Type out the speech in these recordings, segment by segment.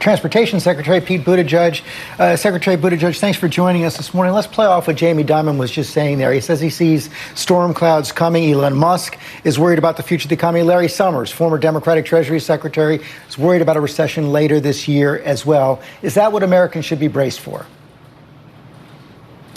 Transportation Secretary Pete Buttigieg. Secretary Buttigieg, thanks for joining us this morning. Let's play off what Jamie Dimon was just saying there. He says he sees storm clouds coming. Elon Musk is worried about the future of the economy. Larry Summers, former Democratic Treasury Secretary, is worried about a recession later this year as well. Is that what Americans should be braced for?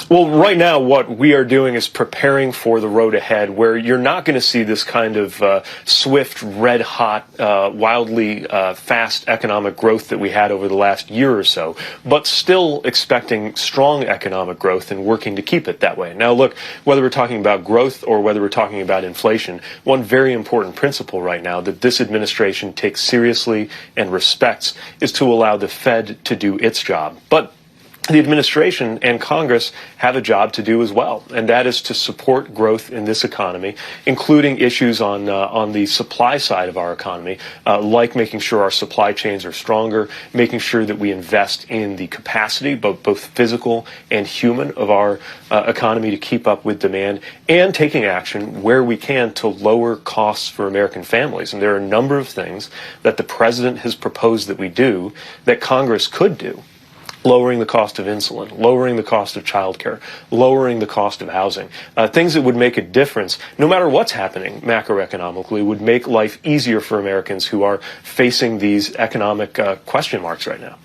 Well, right now, what we are doing is preparing for the road ahead, where you're not going to see this kind of swift, red-hot, wildly fast economic growth that we had over the last year or so, but still expecting strong economic growth and working to keep it that way. Now, look, whether we're talking about growth or whether we're talking about inflation, one very important principle right now that this administration takes seriously and respects is to allow the Fed to do its job. But the administration and Congress have a job to do as well, and that is to support growth in this economy, including issues on the supply side of our economy, like making sure our supply chains are stronger, making sure that we invest in the capacity, both physical and human, of our economy to keep up with demand, and taking action where we can to lower costs for American families. And there are a number of things that the president has proposed that we do that Congress could do. Lowering the cost of insulin, lowering the cost of childcare, lowering the cost of housing, things that would make a difference, no matter what's happening macroeconomically, would make life easier for Americans who are facing these economic question marks right now.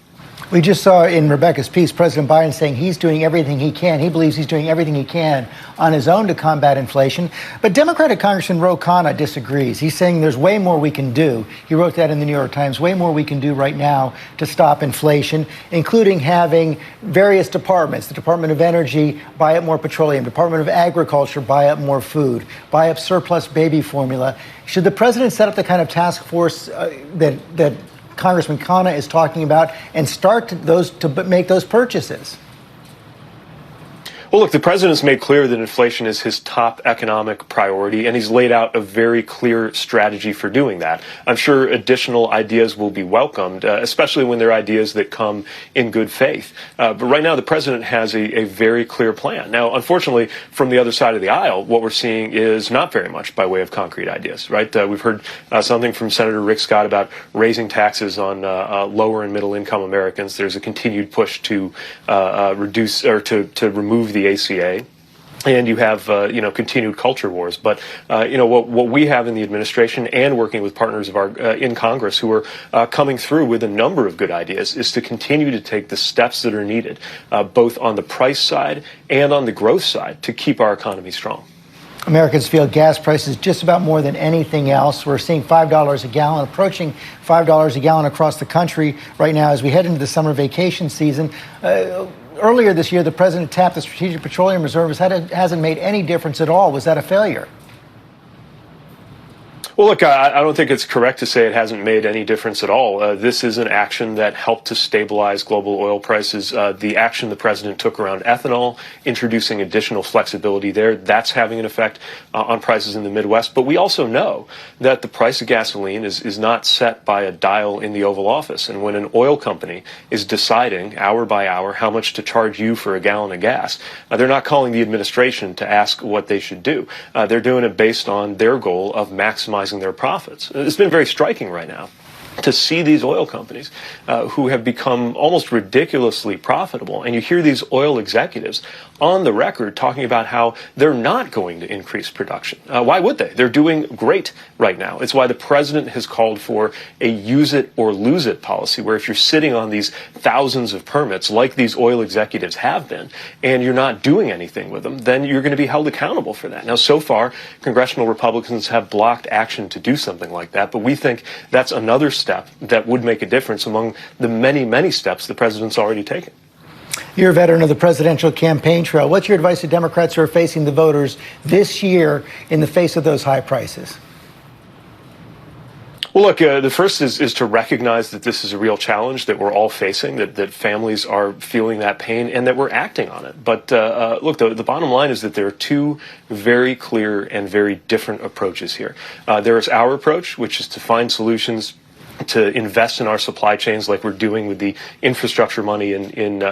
We just saw in Rebecca's piece President Biden saying he's doing everything he can. He believes he's doing everything he can on his own to combat inflation. But Democratic Congressman Ro Khanna disagrees. He's saying there's way more we can do. He wrote that in the New York Times, way more we can do right now to stop inflation, including having various departments. The Department of Energy buy up more petroleum, Department of Agriculture buy up more food, buy up surplus baby formula. Should the president set up the kind of task force that Congressman Khanna is talking about and start to make those purchases? Well, look, the president's made clear that inflation is his top economic priority, and he's laid out a very clear strategy for doing that. I'm sure additional ideas will be welcomed, especially when they're ideas that come in good faith. But right now, the president has a very clear plan. Now, unfortunately, from the other side of the aisle, what we're seeing is not very much by way of concrete ideas, right? We've heard something from Senator Rick Scott about raising taxes on lower and middle income Americans. There's a continued push to reduce or to remove the ACA. And you have, continued culture wars. But, what we have in the administration and working with partners of our in Congress who are coming through with a number of good ideas is to continue to take the steps that are needed, both on the price side and on the growth side, to keep our economy strong. Americans feel gas prices just about more than anything else. We're seeing $5 a gallon, approaching $5 a gallon across the country right now as we head into the summer vacation season. Earlier this year, the president tapped the Strategic Petroleum Reserve. It hasn't made any difference at all. Was that a failure? Well, look, I don't think it's correct to say it hasn't made any difference at all. This is an action that helped to stabilize global oil prices. The action the president took around ethanol, introducing additional flexibility there, that's having an effect on prices in the Midwest. But we also know that the price of gasoline is not set by a dial in the Oval Office. And when an oil company is deciding hour by hour how much to charge you for a gallon of gas, they're not calling the administration to ask what they should do. They're doing it based on their goal of maximizing their profits. It's been very striking right now to see these oil companies who have become almost ridiculously profitable. And you hear these oil executives on the record talking about how they're not going to increase production. Why would they? They're doing great right now. It's why the president has called for a use it or lose it policy, where if you're sitting on these thousands of permits like these oil executives have been, and you're not doing anything with them, then you're going to be held accountable for that. Now, so far, congressional Republicans have blocked action to do something like that, but we think that's another step that would make a difference among the many, many steps the president's already taken. You're a veteran of the presidential campaign trail. What's your advice to Democrats who are facing the voters this year in the face of those high prices? Well, look, the first is to recognize that this is a real challenge that we're all facing, that families are feeling that pain and that we're acting on it. But look, the bottom line is that there are two very clear and very different approaches here. There is our approach, which is to find solutions to invest in our supply chains like we're doing with the infrastructure money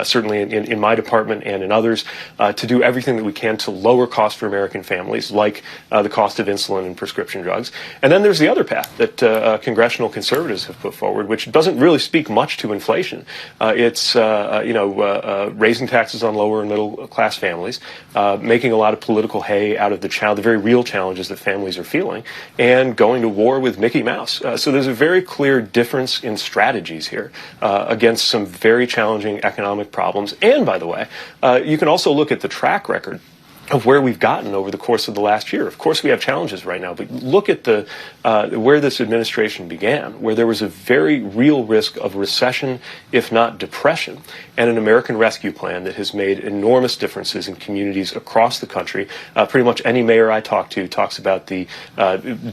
certainly in my department and in others, to do everything that we can to lower costs for American families, like the cost of insulin and prescription drugs. And then there's the other path that congressional conservatives have put forward, which doesn't really speak much to inflation. It's raising taxes on lower and middle class families, making a lot of political hay out of the very real challenges that families are feeling, and going to war with Mickey Mouse. So there's a very clear difference in strategies here against some very challenging economic problems. And by the way, you can also look at the track record of where we've gotten over the course of the last year. Of course, we have challenges right now, but look at where this administration began, where there was a very real risk of recession, if not depression, and an American Rescue Plan that has made enormous differences in communities across the country. Pretty much any mayor I talk to talks about the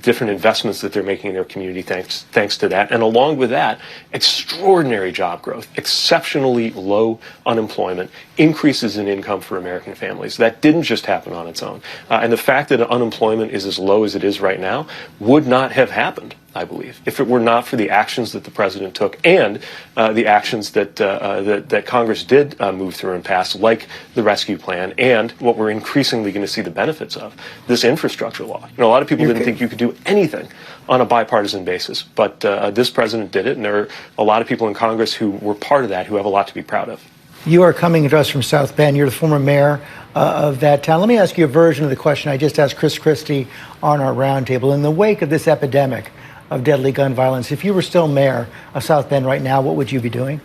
different investments that they're making in their community thanks to that. And along with that, extraordinary job growth, exceptionally low unemployment, increases in income for American families. That didn't just happen on its own. And the fact that unemployment is as low as it is right now would not have happened, I believe, if it were not for the actions that the president took and the actions that Congress did move through and pass, like the rescue plan and what we're increasingly going to see the benefits of, this infrastructure law. A lot of people didn't think you could do anything on a bipartisan basis, but this president did it, and there are a lot of people in Congress who were part of that who have a lot to be proud of. You are coming to us from South Bend. You're the former mayor of that town. Let me ask you a version of the question I just asked Chris Christie on our roundtable. In the wake of this epidemic of deadly gun violence, if you were still mayor of South Bend right now, what would you be doing?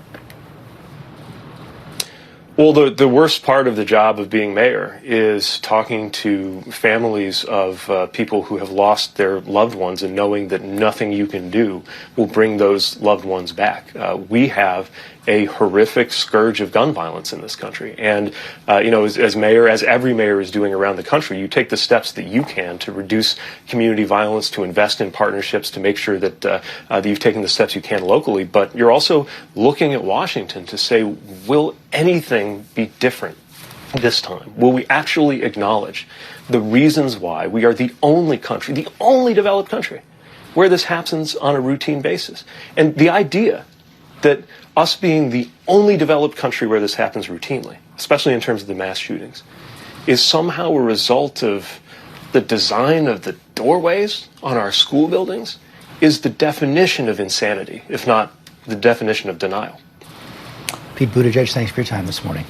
Well, the worst part of the job of being mayor is talking to families of people who have lost their loved ones and knowing that nothing you can do will bring those loved ones back. We have a horrific scourge of gun violence in this country. And, as mayor, as every mayor is doing around the country, you take the steps that you can to reduce community violence, to invest in partnerships, to make sure that you've taken the steps you can locally. But you're also looking at Washington to say, will anything be different this time? Will we actually acknowledge the reasons why we are the only country, the only developed country, where this happens on a routine basis? And the idea that us being the only developed country where this happens routinely, especially in terms of the mass shootings, is somehow a result of the design of the doorways on our school buildings, is the definition of insanity, if not the definition of denial. Pete Buttigieg, thanks for your time this morning.